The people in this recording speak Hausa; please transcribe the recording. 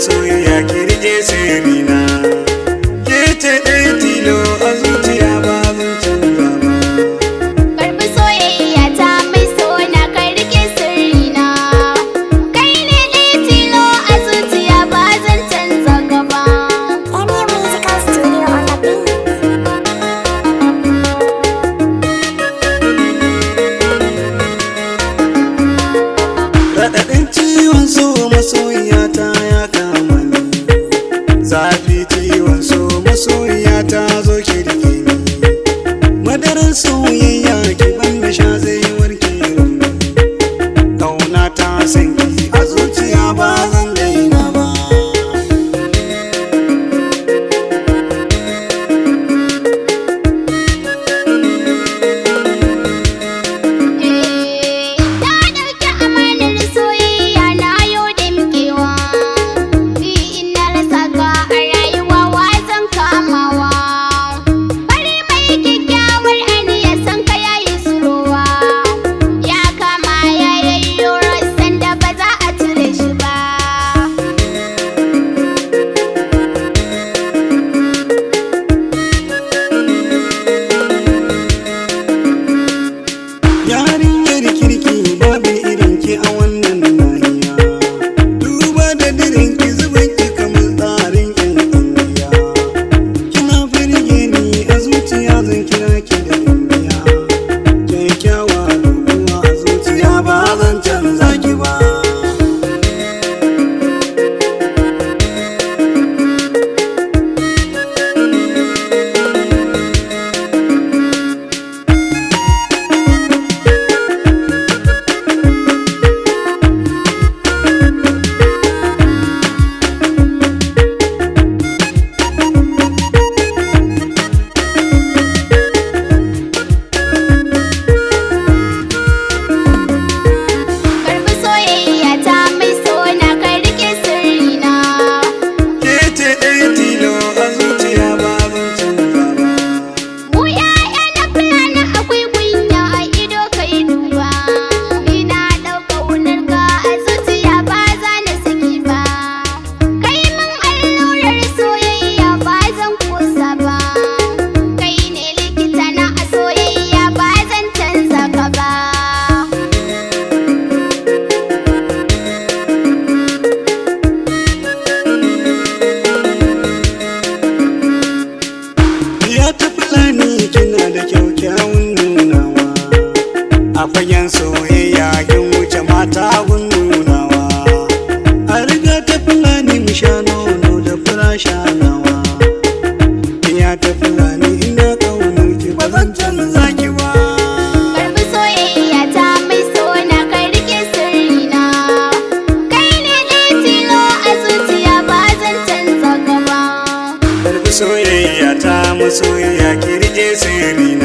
masoyiya ki rike sirrina. Ke ce ɗaya tilo a zuciya ba zan canza ba. Karbi soyayya ta mai sona ka rike sirrina. Kai ne ɗaya tilo a zuciya ba zan canza ka ba. Any musical studio on the beat. Raɗaɗin ciwon so masoyiyata ya kama ni. Zafi ciwon so masoyiyata zo ki rike ni. Madarar soyayya ki ban na sha zai warke rauni. Ƙauna ta san ki a zuciya ba zan daina ba. Na ɗauki amanar soyayya na yau da mukewa. Ni in na rasa ka a rayuwa wa zan kamawa. Bari mai kyakkyawar aniya san ka yayi surowa. Ya kama ya yayyo rassan da ba za a cire shi ba. Yarinyar kirki babu irin ki a wannan nahiya. Duba da dirin ki zuban ki kamar tsarin yan indiya. Kina firge ni a zuciya zan kira ki da indiya. Kyakkyawa doguwa a zuciya ba zan canza ki ba. Karbi soyayya ta mai sona ka rike sirrina. Ke ce ɗaya tilo a zuciya ba zan canza ba. Mu ya'ya na fulani akwai kunya a ido kai duba. Ni na ɗauka wunar ka a zuciya ba za na saki ba. Kai min allurar soyayya ba zan kosa ba. Kai ne likita na a soyayya ba zan canza ka ba. Ya ta fulani kina da kyakkyawan nunawa. A fagen soyayya kin wuce mata gun nunawa. A riga ta fulani mu sha nono da fura shanawa. Ya ta fulani ina ƙaunar ki ba zan canza ki ba. Karbi soyayya ta mai sona ka rike sirrina. Kai ne ɗaya tilo a zuciya ba zan canza ka ba. Karbi soyayya ta masoyiya ki rike sirrina.